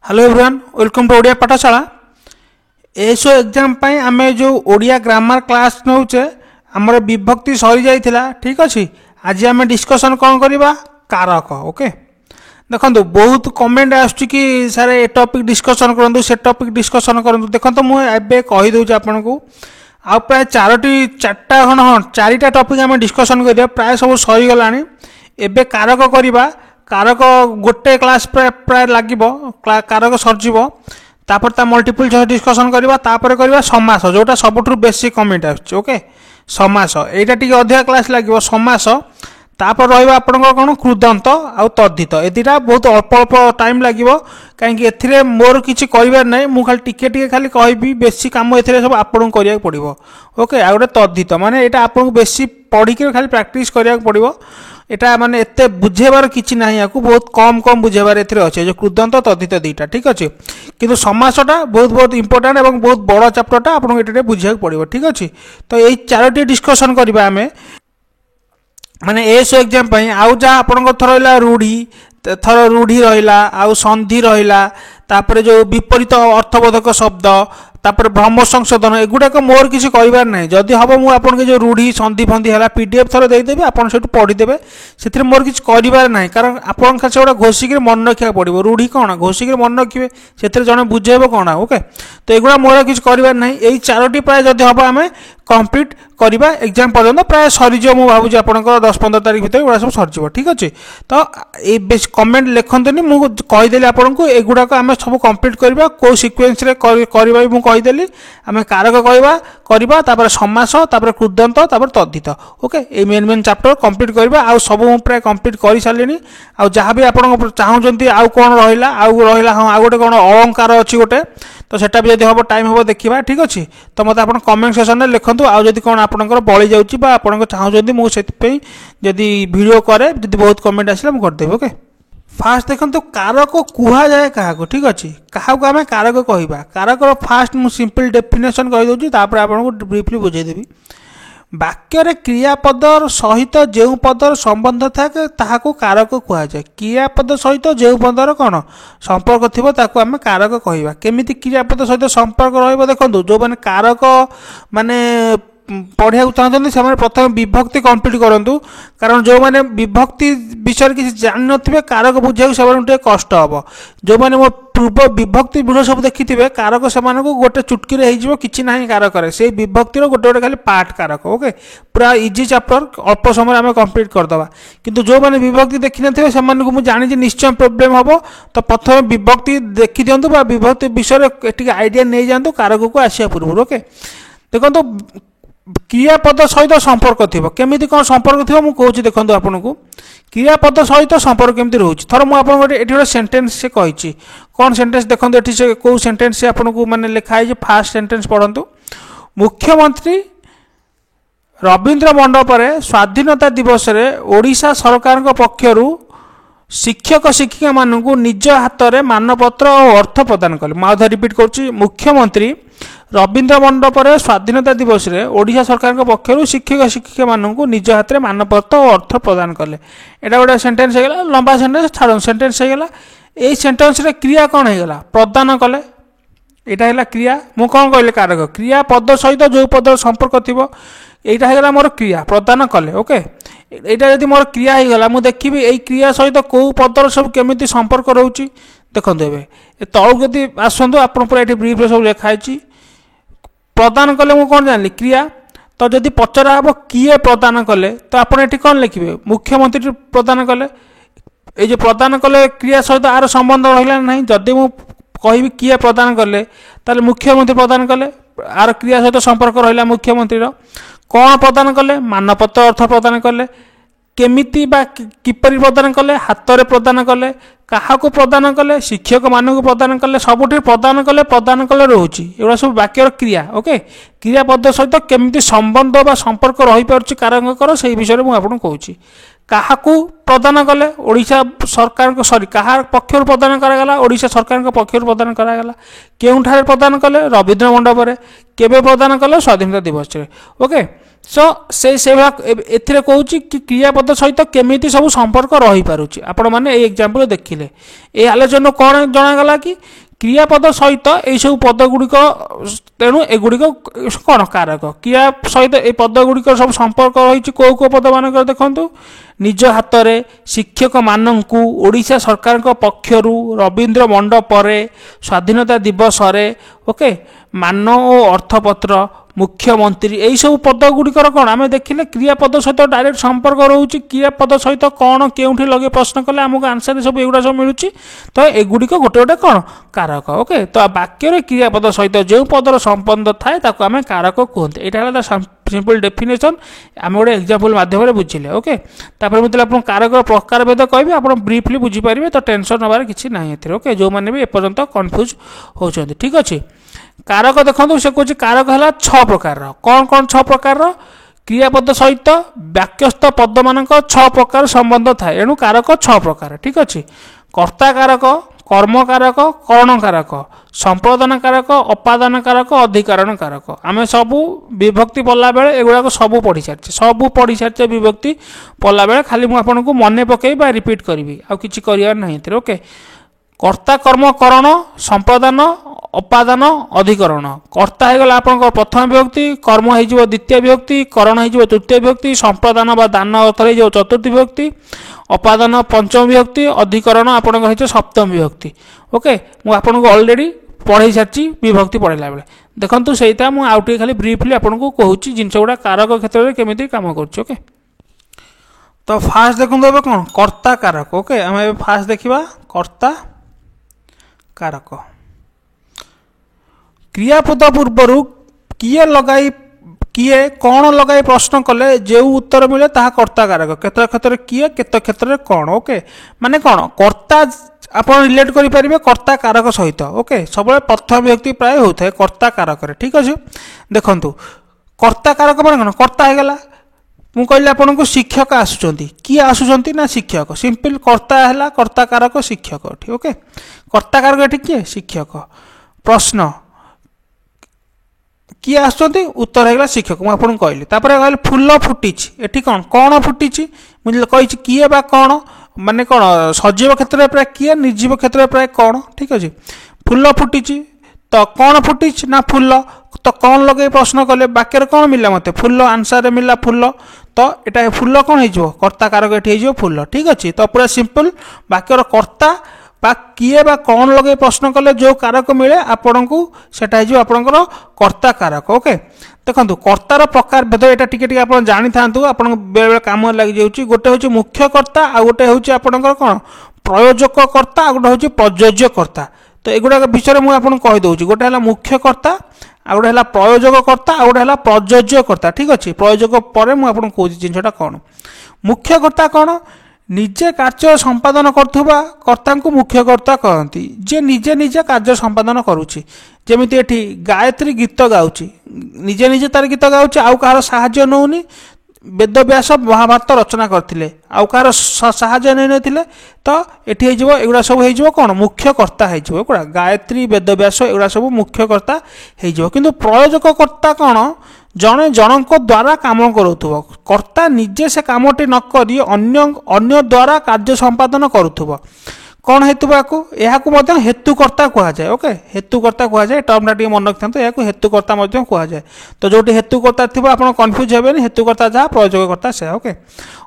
Hello everyone welcome to Odia Pathshala. So exam पाई आमे जो Odia grammar class नौचे आमर विभक्ति सरी जाइथिला। ठीक अच्छे आज आम डिस्कसन कौन करवा कारक। ओके देखो बहुत कमेंट आसुची कि सारे ए टॉपिक डिस्कसन करूँ से टॉपिक डिस्कसन करूँ। देखो मुझे कहीदे आपन को आ प्राय चार्टा खंड हाँ चारिटा टॉपिक आम डिस्कसन करिया प्राय सब सरीगला। एबे कारक करवा कारक गोटे क्लास प्राय लगे कारक सरजिव तापर ता मल्टीपल चॉइस डिस्कसन करवा तापर करवा समास जोटा सबुठु बेसी कमेंट आछे। ओके समास एटा टिके अधिका क्लास लगे समास तापर रहिबा आपनकर कोन कृदंत आ तद्धित ए दुटा बहुत अल्प अल्प टाइम लगे कहीं एथिरे मोर किछि करिवार नै मु खाली टिके खाली कहबी बेसी काम एथिरे सब आपन करिया पड़िबो। ओके आ गोटे तद्धित माने एटा आपन बेसी पढ़ी के खाली प्रैक्टिस करिया पड़िबो। एटा माने एते बुझेबार किछि नाही याकू बहुत कम कम बुझेबार एथिरे अछि जो कृदंत तद्धित दुईटा। ठीक अछि किंतु समासटा बहुत बहुत इंपोर्टेंट एवं बहुत बड़ चैप्टरटा आपन एटे बुझिया पड़िबो। ठीक अछि तो एई चारोटी डिस्कशन करबा हमें माने एसओ एग्जाम पई आउ जा आपन थर रहिला रूढ़ी थर रूढ़ी रहिला आउ संधि रहिला तापर जो विपरीत अर्थबोधक शब्द तापर भ्रम संशोधन एगुड़ाक मोर किसी कहिबार नहीं। जदि हम मु आपन के जो रूढ़ी संधि फंधि है पीडीएफ थर देदेवि आपन से पढ़ीदेवे से मोर किसी करिबार नहीं कारण आपन खाली गोटे घोषिक मन रखा पड़ो। रूढ़ी कौन घोषिक मन रखिए से जड़े बुझेब कौन। ओके तो एगुड़ा मोर किसी करिबार नहीं। यही चारोटी प्राय जदि हम आम कंप्लीट करवा एग्जाम पर्यंत प्राय सरीज मु भावुँ आप 10-15 तारीख भर गुड़ा सब सरीज। ठीक अच्छे तो ये बेस कमेंट लिखते मुझे कहीदेली आपको एगुड़ाक आम सब कंप्लीट करवा कौ सिक्वेन्स कहीदेली आम कारक कहवा तापर समास तापर कृदंत तापर तद्धित। ओके ये मेन मेन चैप्टर कंप्लीट करवा आ सब प्राय कंप्लीट कर सारे आ जहाँ भी आप चाहते आउ कौन रहा हाँ आउ गोटे कौन अलंकार अच्छी गोटे तो सेटा भी जब हम टाइम हम देखा। ठीक अच्छे तो मतलब आप कमेंट सेक्शन में लिखूँ आउ जब कौन आपंकर बड़ी जाऊँगी आप चाहते मुझे जदि वीडियो करे जब बहुत कमेंट आसला मुझे करदेवी। ओके फास्ट देखो कारक कुहा जाए क्या। ठीक अच्छे क्या आम कारक कहवा कारक फास्ट मुझे सिंपल डेफिनेशन कहीदे आपको ब्रीफली बुझेदेवी। वाक्यर क्रियापद सहित जो पदर संबंध थाके ताहाको कारक कहुए। क्रियापद सहित जो पदर कौन संपर्क थी आम कारक कहवा। केमिति क्रियापद सहित संपर्क रही देखो जो मैंने कारक माने पढ़िया चाहते से प्रथम विभक्ति कंप्लीट करूँ कारण जो मैंने विभक्ति विषय किसी जान थे कारक बुझा से कष्ट हम। जो मैंने मो पूर्व विभक्ति वीडियो सब देखी थे कारक से गोटे चुटकी कि ना कारक से विभक्तिर गोटे गोटे खाली पार्ट कारक। ओके पूरा इजी चैप्टर अल्प समय आम कंप्लीट करदे किंतु जो मैंने विभक्ति देखी ना से मुझे जानी निश्चय प्रोब्लेम हम। तो प्रथम विभक्ति देखी दिंतु विभक्ति विषय आइडिया नहीं जातु कारक को आसिया पूर्व। ओके देखो क्रियापद सहित संपर्क थी केमी कौन संपर्क थी मुझे देखो आपन को क्रियापद सहित संपर्क केमती रोचे थर मुझे ये गोटे सेन्टेन्स से कही कौन सेन्टेन्स देखो ये से कौ सेन्टेन्स से आपको मैंने लिखाई फास्ट सेन्टेन्स पढ़ु। मुख्यमंत्री रवींद्र मंडप स्वाधीनता दिवस ओडिशा सरकार पक्षर शिक्षक शिक्षिका मानू निज हाथ में मानपत्र और अर्थ प्रदान कले। मैं रिपीट करुच्ची मुख्यमंत्री रवींद्र मंडप स्वाधीनता दिवस ओडिशा सरकार पक्षर शिक्षक शिक्षिका मानू निज हाथ में मानपत्र और अर्थ प्रदान कले। एटा गोटे सेन्टेन्स होगा लंबा सेन्टेन्स छाड़ सेन्टेन्स होगा यही सेन्टेन्स क्रिया कौन होगा प्रदान कले यहाँ है क्रिया मु कौन कहले कारक क्रिया पद सहित जो पद संपर्क थी यहाँ है मोर क्रिया प्रदान कले। ओके यहाँ जब मोर क्रिया होगा मुझे देखी यही क्रिया सहित कौ पदर सब केमी संपर्क रोचे देखो ए तौक जब आसतु आप पूरा ये ब्रीफ्रे सब लिखाई प्रदान कले मुझे कौन जानी क्रिया तो जब पचरा हम किए प्रदान कले तो आप कौन लिखे मुख्यमंत्री प्रदान कले ये प्रदान कले क्रिया सहित आर संबंध रहा ना जदि मु कहि किए प्रदान कले ताले मुख्यमंत्री प्रदान कले आर क्रिया सहित संपर्क रहा मुख्यमंत्री कौन प्रदान कले मानपत्र अर्थ प्रदान कले केमिति बा किपरि प्रदान कले हाथ में प्रदान कले क्या प्रदान कले शिक्षक मानक प्रदान कले सबुठ प्रदान कले रोचे एगुड़ा सब वाक्यर क्रिया। ओके क्रियापद सहित केमिति संबंध बा संपर्क रही पार्छ कारकर से विषय में आपको कहूँ क्या प्रदान कले ओडिशा सरकार सॉरी क्या पक्षर प्रदान करागला ओडिशा सरकार पक्षर प्रदान करागला केउठारे प्रदान कले रवींद्र मंडप केबे प्रदान कले स्वाधीनता दिवस। ओके सो से भाग एथिरे कहूँ कि क्रियापद सहित केमिति सब संपर्क रही पारुछि आपण माने ए एग्जांपल देखिले ए आलोचना कौन जनागला कि क्रियापद सहित यही सब पद गुड़िक तेणु एगुड़िक कौन कारक क्रिया सहित ये पद गुड़िक सब संपर्क रही कौ पद मानक देखु निज हाथ में शिक्षक मानू ओडिशा सरकार पक्षर रवींद्र मंडप स्वाधीनता दिवस ओके मान और अर्थपत्र मुख्यमंत्री यही सब पद गुड़िकर कौन आम देखिले क्रियापद सहित डायरेक्ट संपर्क रोचे क्रियापद सहित कौन के लगे प्रश्न कले आमको आंसर सब एगुड़ा सब मिलूँ तो एगुड़िक गोटे गोटे कौन कारक ओके तो वाक्य क्रियापद सहित जो पदर संबंध थाए आम कारक कहते यहाँ सिंपल डेफिनेशन आम गोटे एग्जांपल माध्यम बुझिले ओके तापर मुझे आप कारक प्रकार भेद कहि आप ब्रीफली बुझीपारे तो टेंशन नबार किसी ना ओके जो मैंने भी एपर्यंत कन्फ्यूज होती ठीक अच्छे कारक देखो से कौन कारक है 6 प्रकार कौन कौन 6 प्रकार क्रियापद सहित वाक्यस्थ पद मान 6 प्रकार संबंध थाए एणु कारक 6 प्रकार ठीक अच्छे कर्ता कारक कर्म कारक कर्ण कारक संप्रदान कारक अपादान कारक अधिकरण कारक आम सबू विभक्ति पढ़ला बेले एगुड़ा सबू पढ़ी सारी विभक्ति पढ़ला बेले खाली मुझे आपको मन पकई रिपीट करी आउ कि नहीं ओके कर्ता कर्म करण संप्रदान अपादान अधिकरण कर्ता होगला आप प्रथम विभक्ति कर्म हो द्वितीय विभक्ति करण हो तृतीय विभक्ति संप्रदान बा दान अर्थ हो चतुर्थी विभक्ति अपादान पंचम विभक्ति अधिकरण आपंकर सप्तम विभक्ति ओके मुझे आपको ऑलरेडी पढ़ाई सारी विभक्ति पढ़ला बेले देखो सहीटा मुझे आउटे खाली ब्रीफली आपको कहूँ जिनस गुड़ा कारक क्षेत्र में केमी कम कर तो फास्ट देखो ए कौन कर्ता कारक ओके आम फास्ट देखा कर्ता कारक क्रियापद पूर्वर किए लगाई किए कौन लगाई प्रश्न कले जो उत्तर मिले ताहा कर्ता कारक केत क्षेत्र किए केत क्षेत्र कौन ओके माने कौन कर्ता आप रिलेट करेंगे कर्ता कारक सहित ओके सब प्रथम व्यक्ति प्राय होता है कर्ता कारक ठीक अच्छे देखु कर्ता कारक मैंने कौन कर्ता होगला मु कहली आपको शिक्षक आसुँच किए आसुँच ना शिक्षक सिंपल कर्ता है कर्ता कारक शिक्षक ठीक ओके कर्ता कारक ये किए शिक्षक प्रश्न किए आसुँच उत्तर होगा शिक्षक मुझे कहली कहली फूल फुटी एटी कौन कौन फुटी मुझे कही किए बा कौन माने कौन सजीव क्षेत्र में प्राय किए निर्जीव क्षेत्र में प्राय कौन ठीक अच्छे फूल फुटी तो कौन फुटी ना फूल तो कौन लगे प्रश्न कले वाक्य कौन मिला मत फूल आंसर मिला फूल तो यहाँ फूल कौन हो कर्ता कारक ये फूल ठीक अच्छे तो पूरा सिंपल वाक्यर कर्ता बा किए बा कौन लगे प्रश्न कले जो कारक मिले आपण को सेटा हो आपणकर कर्ता कारक ओके देखो कर्तार प्रकार भेद यहाँ टी आप जानी था बेले बेले कम लग जाऊँगी गोटे हूँ मुख्य कर्ता आ गोटे हूँ आपणकर कौन प्रयोजक कर्ता आ गोटे हूँ प्रयोज्य कर्ता तो एगुड़ा विषय मुझे आपको कहीदे गोटे है मुख्य कर्ता आ गोटे है प्रयोजक कर्ता आ गोटे है प्रयोज्य कर्ता ठीक अच्छे प्रयोजक पर मुझे कहूँ जिनटा कौन मुख्य कर्ता कौन निजे कार्य संपादन करुवा कर्ता को मुख्य कर्ता कहती जे निजे निजे कार्य संपादन करुच्ची जमीती एठी गायत्री गीत गाउची निजे निजे तार गीत गाउची आउ कहार साहाय्य नौनी वेदव्यास महाभारत रचना करथिले आउ कहार साहाय्य नै नथिले तो एठी हे जबो एगुडा सब हे जबो कोन मुख्य कर्ता हे जबो एगुडा गायत्री वेदव्यास एगुडा सब मुख्य कर्ता हे जबो किंतु प्रयोजक कर्ता कोन जने जनक द्वारा काम करुथुबो कर्ता निजे से कामटी न करी अन्य द्वारा कार्य संपादन करुथुबो कौन हेतु यहाँ हेतुकर्ता कहुए ओके हेतुकर्ता कहुए टर्मटा टी मन रखिए यहाँ हेतुकर्ता कहुए तो जो हेतुकर्ता थी आप कन्फ्यूज हेबे हेतुकर्ता जहाँ प्रयोजकर्ता से ओके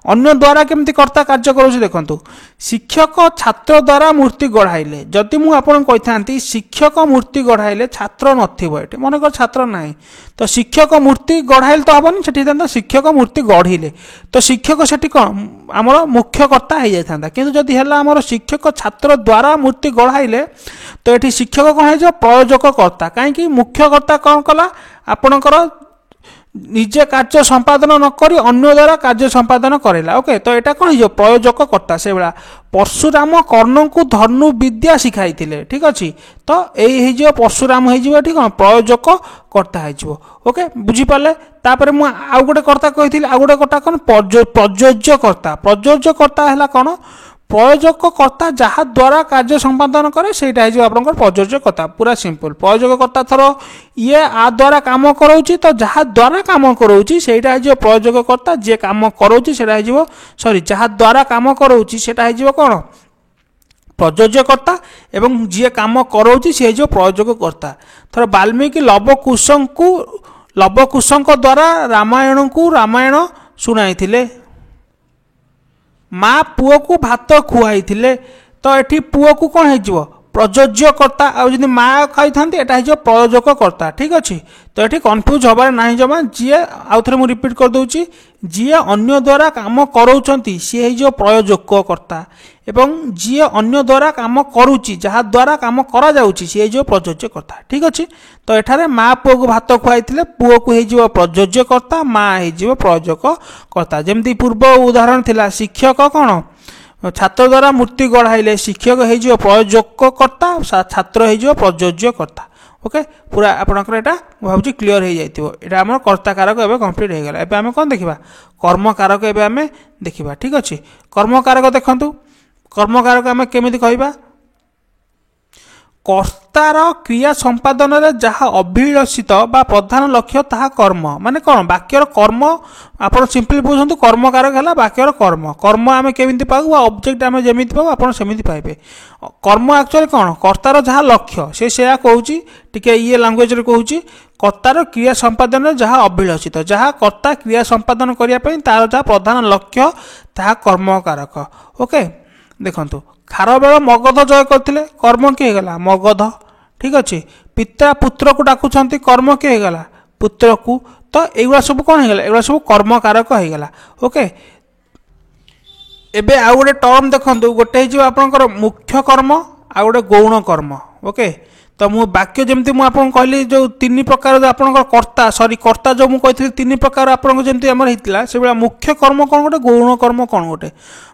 अन्य द्वारा केमती कर्ता कार्य करुँच देखो शिक्षक छात्र द्वारा मूर्ति गढ़ाइले जदि मुझे कही शिक्षक मूर्ति गढ़ाइले छात्र नए मनकर छात्र ना तो शिक्षक मूर्ति गढ़ाइले तो हेनी से शिक्षक मूर्ति गढ़िले तो शिक्षक से कौन आमर मुख्य कर्ता हो जाता कि जदि है आमर शिक्षक छात्र द्वारा मूर्ति गढ़ाइले तो ये शिक्षक कौन हो प्रयोजक कर्ता कहीं मुख्य कर्ता कौन कला आपणकर निजे कार्य संपादन नक अन्य द्वारा कार्य संपादन करेला ओके तो यहाँ कौन हो प्रयोजक कर्ता से भाया परशुराम कर्ण को धनु विद्या शिखाई ठीक अच्छे तो यही परशुराम हो कौन प्रयोजक कर्ता हो ओके बुझीपारे तापर मुझे आउ गोटे कर्ता कही आउ गोटे कर्ता कौन प्रयोज्य कर्ता है कौन प्रयोजककर्ता जहाँ द्वारा कार्य संपादन करे सेटा है आपंकर प्रयोजककर्ता पूरा सिंपल प्रयोजककर्ता थर ये आ द्वारा काम कराऊँच तो जहाँ द्वारा काम कराऊँच सेटा है प्रयोजककर्ता जी काम कराऊँच सेटा सॉरी जहाँ द्वारा काम कराऊँच सेटा है कौन प्रयोजककर्ता एवं जी काम कराऊँच सी हो प्रयोजककर्ता थर वाल्मीकि लवकुश द्वारा रामायण को रामायण शुणाई माँ पुओ को भात खुआई तो ये पुओ को कौन हो प्रयोज्यकर्ता आदि माँ खाई था यहाँ प्रयोजककर्ता ठीक अच्छे तो ये कन्फ्यूज हबार ना जमा जी आउ थे मुझे रिपीट कर दूची जी अन्य द्वारा काम कराउछंती सी हो प्रयोजककर्ता एवं जी अन्य द्वारा काम करुच्ची जहाँ द्वारा काम करा जाउची सी हो प्रयोज्यकर्ता ठीक अच्छे तो एठारे माँ पुओ को भात खुआई पुओ को हो प्रयोज्यकर्ता माँ हो प्रयोजककर्ता जमती पूर्व उदाहरण थिला शिक्षक कौन छात्र द्वारा मूर्ति गढ़ाइले शिक्षक हो प्रयोजककर्ता छात्र हो प्रयोज्यकर्ता ओके पूरा आपनकर एटा भावुची क्लियर हो जाइतिबो आम कर्ता कारक एबे कंप्लीट हो गला एबे आमे कोन देखिबा कर्म कारक एबे आमे देखिबा ठीक अछि कर्म कारक देखंतु कर्म कारक आमे केमिति कहबा कर्तार क्रिया संपादन में जहाँ अभिलषित बा प्रधान लक्ष्य ताहा कर्म माने कौन वाक्यर कर्म आप सिंपली बुझु कर्म कारक है वाक्यर कर्म कर्म आम केमी पाऊ ऑब्जेक्ट आम जमी पाऊ आप सेमती पाइबे कर्म एक्चुअली कौन कर्तार जहाँ लक्ष्य से कहूँ टी ये लांगुएज कहूँ कर्तार क्रिया संपादन में जहाँ अभिलषित जहाँ कर्ता क्रिया संपादन करने तार जहाँ प्रधान लक्ष्य ताहा कर्म कारक ओके देखंतु खारबेल मगध जय करते कर्म किए गला मगध ठीक अच्छे पिता पुत्र को डाकुंट कर्म किए गला पुत्र को तो युवा सब कौन होगा एगुड़ा सब कर्म कारक होगा ओके एबे आउ गोटे टर्म देखो गोटे आपंकर मुख्य कर्म आउ गोटे गौण कर्म ओके तो मु वाक्य जमी मुझे कहली जो तीन प्रकार आपंकर कर्ता सॉरी कर्ता जो मुझे तीन प्रकार आपको जमी आम होता से भाया मुख्य कर्म कौन गोटे गौण कर्म कौन गोटे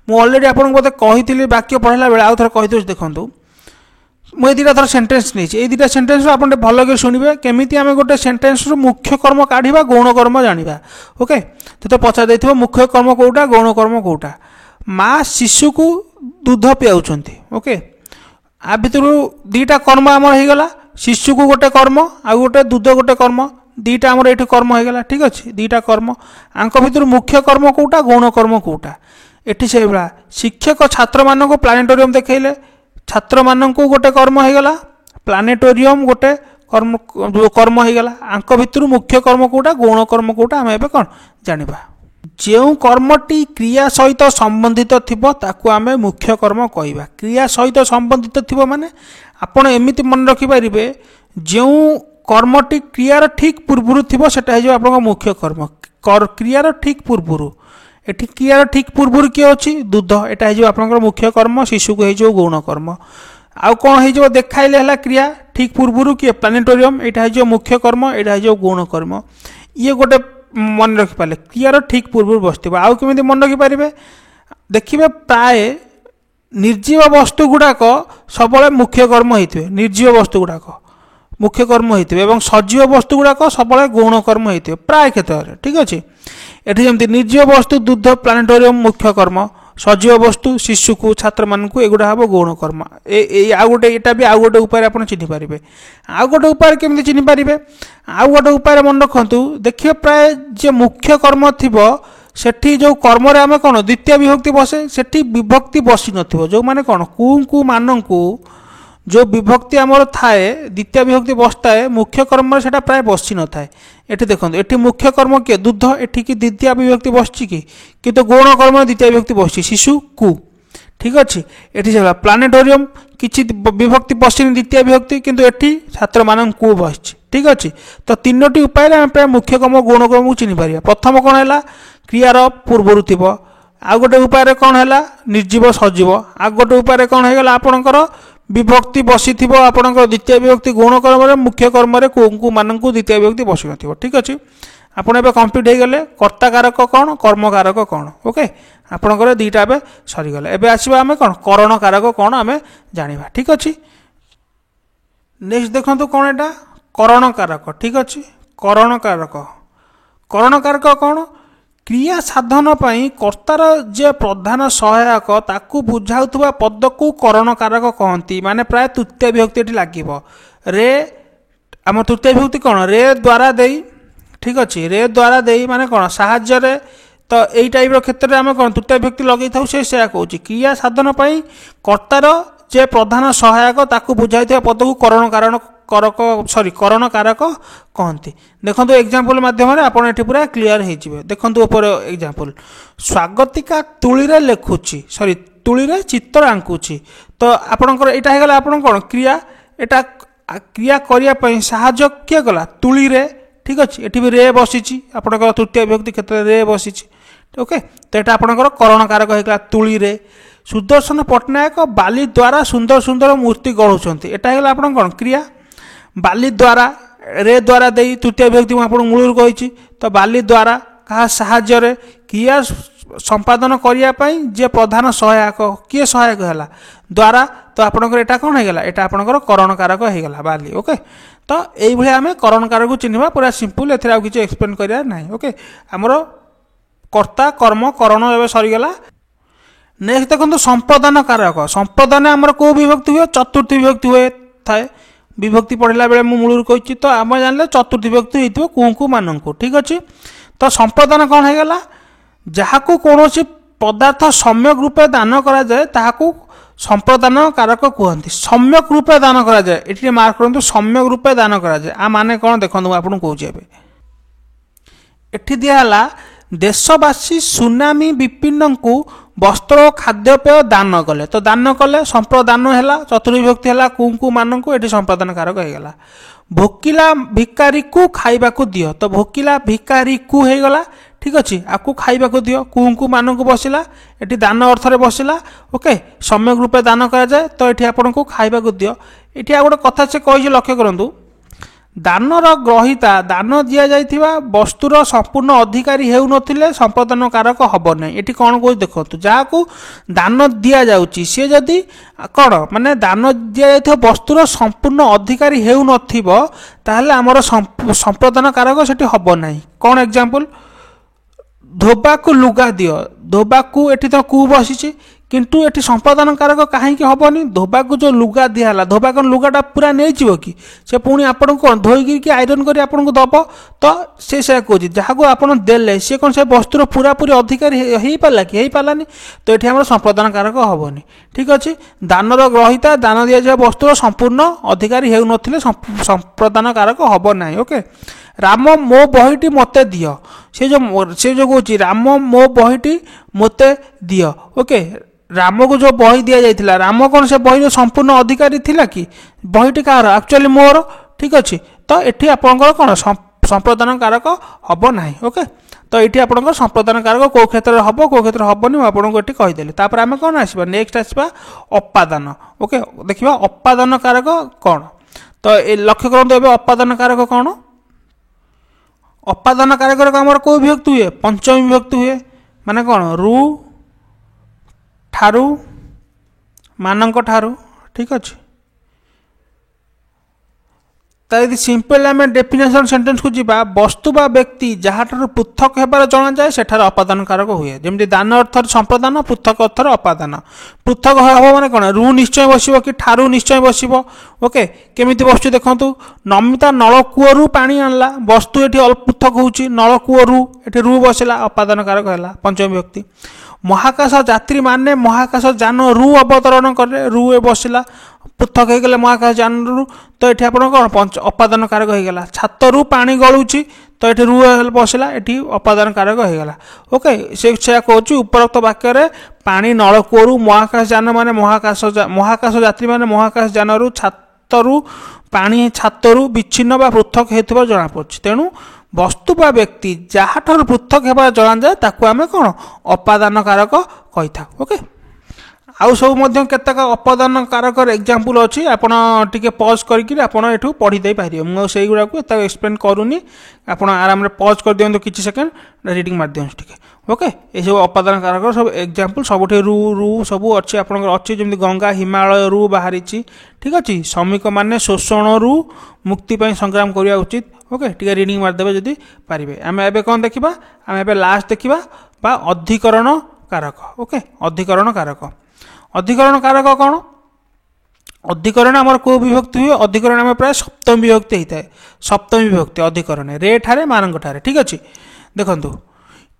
मुझे अलरेडी आपको बोलते कही वाक्य पढ़ला बेले आउ थे कही देखो मुझे दुटा थर सेन्टेन्स नहीं दुटा सेन्टेन्स आप भल शुणे केमी आम गोटे सेन्टेन्स मुख्य कर्म काढ़ा गौण कर्म जाना ओके तो पचार दे मुख्य कर्म कौटा गौण कर्म कौटा माँ शिशु को दूध पियाउछंती ओके आ भितर दीटा कर्म आमर हो गला शिशु को गोटे कर्म आ गोटे दूध गोटे कर्म दीटा आमर ये कर्म हो गला ठीक अच्छे दीटा कर्म आंक भितर मुख्य कर्म कौटा गौण कर्म कौटा एटी से भाया शिक्षक छात्र मान को प्लानेटोरियम देखले छात्र मान को गोटे कर्म हो गला प्लानेटोरियम गोटे कर्म कर्म हो गला आंक भितर मुख्य कर्म कौटा गौण कर्म कौटा आम एबे कौन जानिबा जो कर्मटी क्रिया सहित संबंधित थिबो ताकू आमे मुख्य कर्म कहवा क्रिया सहित संबंधित थिबो माने आपण एमिति मन रखि पारिबे जो कर्मटी क्रियार ठीक पूर्व थिबो सेटा हे आपन मुख्य कर्म क्रियार ठीक पूर्व एठी क्रियार ठीक पूर्व किए अछि दूध एटा हे आपन मुख्य कर्म शिशु को हे गौण कर्म आउ कौन हो देखाइले हला क्रिया ठीक पूर्व किए प्लानेटोरियम एटा हे मुख्य कर्म एटा हे गौण कर्म ये गोटे मन रखिपारे क्रियार ठीक पूर्व बसथिबो आउ केमिति मन रखिपारे देखिबे प्राय निर्जीव वस्तु गुड़ाक सब मुख्य कर्म होइथिबे निर्जीव वस्तु गुड़ाक मुख्य कर्म होइथिबे एवं सजीव वस्तु गुड़ाक सब गौण कर्म होइथिबे प्राय क्षेत्र ठीक अच्छे एठी जेमति निर्जीव वस्तु दूध प्लानेटोरियम मुख्य कर्म सजीव वस्तु शिशु को छात्र मान को एगुड़ा हम गौण कर्म आउ गोटे यहाँ भी आउ गोटे उपाय आप चिन्ह पारे आउ गोटे उपाय केमी चिन्ह पारे आउ गोटे उपाय मन रखु देखिए प्राय जे मुख्य कर्म थी सेठी जो कर्म आम कौन द्वितीय विभक्ति बसे सेठी विभक्ति बसी न जो मैंने कौन कु मान को जो विभक्ति आमर थाए द्वितीय विभक्ति बसताए मुख्य कर्म से प्राय बसी न थाए एठी देखो एठी मुख्य कर्म किए दूध एठी की द्वितीय विभक्ति बसची किंतु गौण कर्म द्वितीय विभक्ति बसची शिशु कु ठीक अच्छे एठी से प्लानेटोरियम किछि विभक्ति बसनी द्वितीय विभक्ति किंतु एठी छात्र मान को बसची ठीक अच्छे तो तीनोटी उपाय प्राय मुख्य कर्म गौण कर्म को चिन्ह पारिबा प्रथम कौन है क्रियार पूर्वर थिबो आ गोटे उपाय कौन है निर्जीव सजीव आ गोटे उपाय कौन हो गला आपणकर विभक्ति बसी थी आपंकर द्वितीय विभक्ति गौण कर्म मुख्य कर्म को मान द्वितीय विभक्ति बसी न ठीक अच्छे आपड़ ए कम्प्लीट हो गले कर्ता कारक कौन कर्म कारक कौन ओके आपंकर दुईटा ए सरीगला एवं आसवा आम कौन करण कारक कौन आम जाना ठीक अच्छे नेक्स्ट देखो कौन एटा करण कारक ठीक अच्छे करण कारक कौन क्रिया साधन पई कर्तार जे प्रधान सहायक ताकू बुझाउथुबा पद को करण कारक कहती माने प्राय तृतीय विभक्ति लागिबो रे आम तृतीय विभक्ति कौन रे द्वारा देई ठीक अच्छे रे द्वारा देई माने कौन साहाय्य रे तो यही टाइप क्षेत्र में आम कौन तृतीय विभक्ति लगे था से कौन क्रिया साधन पई कर्तार जे प्रधान सहायक ताकू बुझाई पद को करण कारण करक सॉरी करण कारक कहती देखो एग्जांपल माध्यम आपड़ ये पूरा क्लीयर हो देखो ऊपर एग्जांपल स्वागतिका तुली रे लिखुची सॉरी तुली रे चित्र आंकुची तो आपणकर यहाँ होगा आप कौन क्रिया एटा क्रिया करने साहाय्य किए गला तुली रे ठीक अच्छे ये भी रे बसी आपंकर तृतीय विभक्ति क्षेत्र में रे बसी ओके तो यहाँ आपंकर करण कारक होगा तुली रे सुदर्शन पट्टनायक बाली द्वारा सुंदर सुंदर मूर्ति गढ़ुंट यहाँ होगा आप कौन क्रिया बाली द्वारा रे द्वारा दे तृतीय विभक्ति मुझे मूलर कही तो बाली द्वारा क्या साहाय्य रे क्रिया संपादन करने जे प्रधान सहायक किए सहायक है द्वारा तो आपंकर यहाँ कौन होगा यहाँ आपंकर करण कारक होगा बाली ओके तो ये आम करण कारक को चिन्हवा पूरा सिंपल एथेर किसी एक्सप्लेन करिया नहीं ओके आमर कर्ता कर्म करण एवं सरीगला नेक्स्ट देखो संप्रदान कारक संप्रदान आमर कौ विभक्ति हुए चतुर्थी विभक्ति हुए थाए विभक्ति पढ़ला बेले मु मूलर कही तो आम जानले चतुर्थी विभक्ति होइथिबो कुंकु मानंकु ठीक अच्छे तो संप्रदान कौन होगा जहाँ को कौन पदार्थ सम्यक रूपे दान करा जाए ताहाकू संप्रदान कारक कहते सम्यक रूपे दान करा जाए ये मार्क करूँ सम्यक रूपे दान करा जाए आ माने कौन देखो आपको कहे एठी दिहला देशवासी सुनामी विपिन्न को वस्त्र और खाद्यपेय दान कले तो दान कले संप्रदान है चतुर्थ विभक्ति है कुंकु मानक ये संप्रदान कारक होगा भोकिला भिकारी को खाइबा को दियो तो भोकिला भिकारी को होगला ठीक अच्छे आपको खाइबा को दियो कुंकु मानक बसला ये दान अर्थ में बसला ओके सम्यक रूपे दान करा जाए तो ये आपन को खाइबा को दियो ये गोटे कथा से कही लक्ष्य करूँ दानर ग्रहिता दान दि जाइथिबा वस्तुर संपूर्ण अधिकारी हेउ नथिले संप्रदान कारक हब नहीं ये कौन कह देखो जहाँ को दान दि जाउची सी जदि कौन माने दान दि जाइथिबा वस्तुर संपूर्ण अधिकारी हेउ नथिबो ताहले हमर संप्रदान कारक सेठी हब नहीं कौन एग्जांपल धोबा को लुगा दियो धोबा को एठी तो कु बसी किंतु एठी संपादन कारक कहीं हेनी धोबा को जो लुगा दिहला धोबा कौन लुगाटा पूरा नहीं जीव कि से पुणी आपन कौन धोईक आयरन कर आपन को दब तो से कहे जहाँ को आप देले सी कौन से वस्तुर पूरा पूरी अधिकारी हो पाला कि हो पालानी तो ये आम संपादन कारक हेनी ठीक अच्छे दानर ग्रहिता दान दि जाए वस्तुर संपूर्ण अधिकारी हो नथिले संप्रदान कारक हब ना ओके राम मो बहीटी मते दियो से जो कौच राम मो बहीटी मते दियो ओके राम को जो बही दि जाइथिला राम कौन से बही संपूर्ण अधिकारी थिला कि बहीटी कहार एक्चुअली मोर ठीक अच्छे तो ये आपंकर कौन संप्रदान कारक हब ना ओके तो ये आपंकर संप्रदान कारक कौ क्षेत्र में हम कौ क्षेत्र हेनी मुझे ये कहीदेली तापर आम कौन आसवा नेक्स्ट आसवा अपादान ओके देखिए अपादान कारक कौन तो लक्ष्य करूँ ए अपादान कारक कौन अपादान कारक आमर कौ विभक्ति हुए पंचमी विभक्ति हुए माने कौन रु ठारू मानक ठारू ठीक अच्छे यदि सिंपल आम डेफिनेशन सेंटेंस को जीवा वस्तु बा व्यक्ति जहाँ पृथक होबार जना जाए सेठार अपादान कारक हुए जमी दान अर्थ संप्रदान पृथक अर्थ अपादान पृथक हम माने कौन रु निश्चय बसो कि ठारू निश्चय बसो ओके केमी बस देखूँ नमिता नलकूअरु पानी आणला वस्तु ये पृथक होची नलकूअरु ये रु बसला अपादान कारक है पंचम विभक्ति महाकाश यात्री माने महाकाश जान रु अवतरण करे रु बसला पृथक हो गले महाकाश जान रु तो ये आप कौन अपादान कारक होगा छात रु पानी गलुची तो ये रु बसला ये अपादान कारक होगा ओके से कहूँ उपरोक्त वाक्य पानी नलकूअरु महाकाश जान माने महाकाश यात्री माने महाकाश जान रु छातरु पानी छातरु विच्छिन्न बा पृथक होता जना पड़ी तेणु वस्तु बा व्यक्ति जहाँ पृथक होगा जना जाए ताकू आम कौन अपादान कारक कही था ओके आउ सब केतक अपदान कारक एग्जांपल अच्छी आप पज करके आप पढ़ी दे पारे मुझे गुड़ा को एक्सप्लेन करूनी आप आराम पज कर दिखाँ किसी सेकेंड रिडिंग मार दिखाँ टे ओके ये सब अपादान कारक सब एग्जांपल सब रू सब अच्छे आप अच्छे जमी गंगा हिमालय रू बाहरी ठीक अच्छे श्रमिक मैंने शोषण रू मुक्ति संग्राम करवा उचित ओके टी रिडिंग मारदे जदि पारे आम ए कौन देखा आम ए लास्ट देखा अधिकरण कारक ओके अधिकरण कारक अधिकरण कारक कौन अधिकरण आम कौ विभक्ति हुए अधिकरण आम प्राय सप्तमी विभक्ति होता है सप्तमी विभक्ति अधिकरण रे ठारे मान ठारे ठीक अच्छे देखु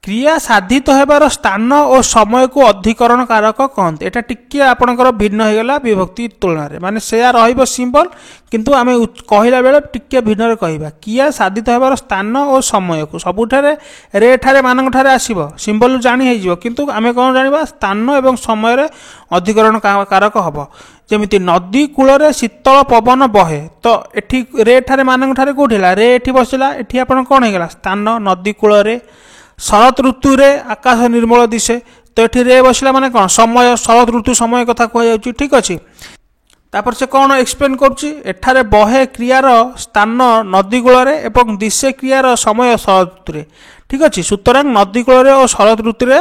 क्रिया साधित होबार स्थान और समय को अधिकरण कारक कहते यहाँ टिके आपणकर भिन्न होगा विभक्ति तुलन में माने से सिंबल किंतु आम कहला बेले टिके भिन्न कहवा क्रिया साधित होबार स्थान और समय को सबुठारे रे ठारे मान ठारे आसब सिंबल जानी हो किंतु आम कौन जाना स्थान और समय अधिकरण कारक हम जमी नदी कूल शीतल पवन बहे तो एठी रे ठारे मान ठारे कौटिला रे एठी बसला एठी आपन कौन होगा स्थान नदी कूल शरत ऋतु रे आकाश निर्मल दिशे तो ये रे बसला माने कौन समय शरत ऋतु समय कथा कह ठीक अच्छे तापर से कौन एक्सप्लेन करुँचे बहे क्रियार स्थान नदी कूल एवं दिशे क्रियार समय शरत ऋतु ठीक अच्छे सुतरां नदी कूल और शरत ऋतु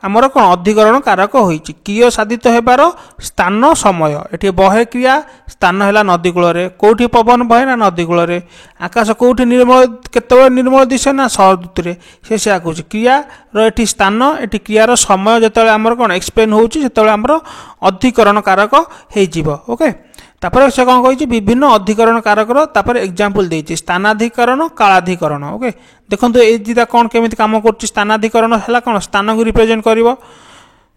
आमर कौन अधिकरण कारक होती क्रिय साधित होबार स्थान समय ये बहे क्रिया स्थान है नदी कूल कौटी पवन बहे ना नदी कूल आकाश कौटी निर्मल केतबेले निर्मल दिशे ना शरत ऋतु से कहूँ क्रियार ये स्थान ये क्रियार समय जो आमर कौन एक्सप्लेन होमर अधिकरण कारक हो ओके तापर से कौन कही विभिन्न अधिकरण कारक एग्जांपल देती स्थानाधिकरण कालाधिकरण ओके देखो ये दुटा कौन केमी कम कर स्थानाधिकरण है कौन स्थान को रिप्रेजेंट कर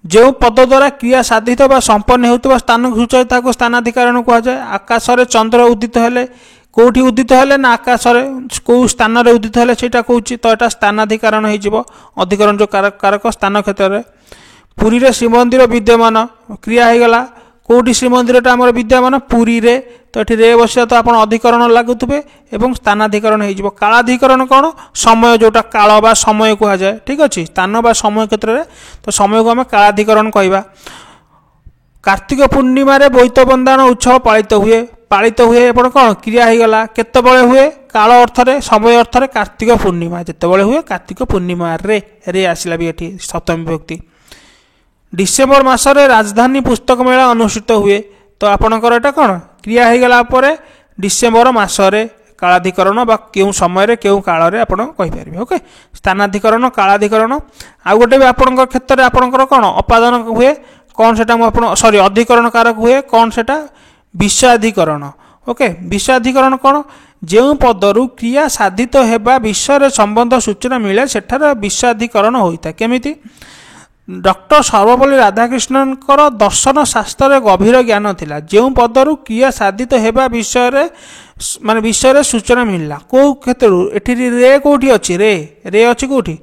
जो पद द्वारा क्रिया साधित बा संपन्न होता स्थान को सूचाए ताको स्थानाधिकरण कहुए आकाश में चंद्र उदित हेले कौटी उदित हेले ना आकाश कौ स्थान उदित हेले से कहूँ तो यहाँ स्थानाधिकरण हो अधिकरण जो कारक स्थान क्षेत्र में पुरी रे श्रीमंदिर विद्यमान क्रिया होगला कौटी श्रीमंदिर आम विद्यमान पुरी रे तो ये रे बस तो आप अधिकरण लगुवे और स्थानाधिकरण हो कालाधिकरण कौन समय जोटा काल बा समय कहुए ठीक अच्छे स्थान बा समय क्षेत्र में तो समय को आम कालाधिकरण कहवा कार्तिक पूर्णिमा बोईत बंदाण उत्सव पालित हुए आप कौन क्रिया होगला केतबेले हुए काल अर्थ समय अर्थ कार्तिक पूर्णिमा जितेबाला हुए कार्तिक पूर्णिमा रे आसला भी ये सप्तमी विभक्ति डिसेम्बर मसरे राजधानी पुस्तक मेला अनुष्ठित हुए तो आपणकर एटा कौन क्रिया होगला डिसेम्बर मसरे कालाधिकरण बा क्यों समय क्यों काल में आपड़ कहींपारे ओके स्थानाधिकरण कालाधिकरण आउ गोटे भी आपण क्षेत्र में आपणकर कौन अपादान हुए कौन से सॉरी अधिकरण कारक हुए कौन से विषयाधिकरण ओके विषयाधिकरण कौन जो पदरु क्रिया साधित होगा विषय संबंध सूचना मिले सेठार विषयाधिकरण होता है केमिति डॉक्टर सर्वपल्ली राधाकृष्णन दर्शन शास्त्र गभीर ज्ञान थिला जो पदरु क्रिया साधित होगा विषय माने विषय सूचना मिलला कौ क्षेत्र ये रे कौटी अच्छी रे अच्छी कौटी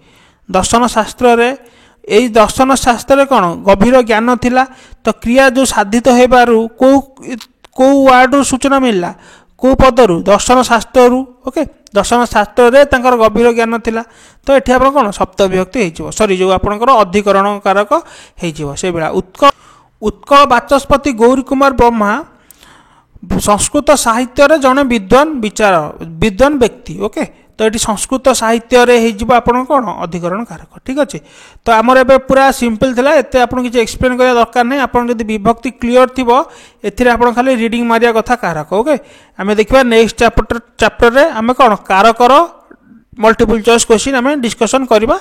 दर्शन शास्त्र रे यही दर्शन शास्त्र कौन गभीर ज्ञान थिला तो क्रिया जो साधित होबारु कौ वार्ड सूचना मिलला कौ पदरु दर्शन शास्त्र ओके दर्शन शास्त्र रे तांकर गभीर ज्ञान थिला तो ये आप कौन सप्तमी विभक्ति हो सॉरी जो आपंकर अधिकरण कारक हो से बेला उत्कल बाचस्पति गौरी कुमार ब्रह्मा संस्कृत साहित्य रे जड़े विद्वान व्यक्ति ओके तो ये संस्कृत साहित्य रे हो आपन कौन अधिकरण कारक ठीक अच्छे तो आमर ए पूरा सिंपल थिला एते आपन किसी एक्सप्लेन करिया दरकार नहीं आपन जदि विभक्ति क्लियर थिबो एथिरे आपन खाली रीडिंग मारिया कथा कारक ओके आमे देखिबा नेक्स्ट चैप्टर रे आमे कौन कारकर मल्टीपल चॉइस क्वेश्चन आम डिस्कसन करवा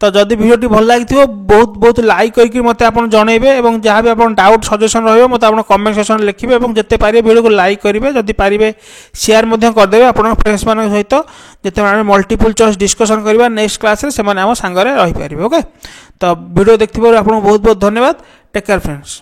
तो जदि वीडियो भल लगी बहुत बहुत लाइक करके मत आप जनइबे और जहाँ भी आप डाउट सजेसन रही मत आप कमेंट सेक्शन लिखिए और जिते पारे वीडियो को लाइक करेंगे जदि पारे शेयर करदे आप फ्रेंड्स मान सहित जिते आम मल्टीपल चॉइस डिस्कसन करवा नेक्स्ट क्लास से आम सांगे रहीपर ओके तो वीडियो देखिए आपको बहुत बहुत धन्यवाद टेक केयर फ्रेंड्स।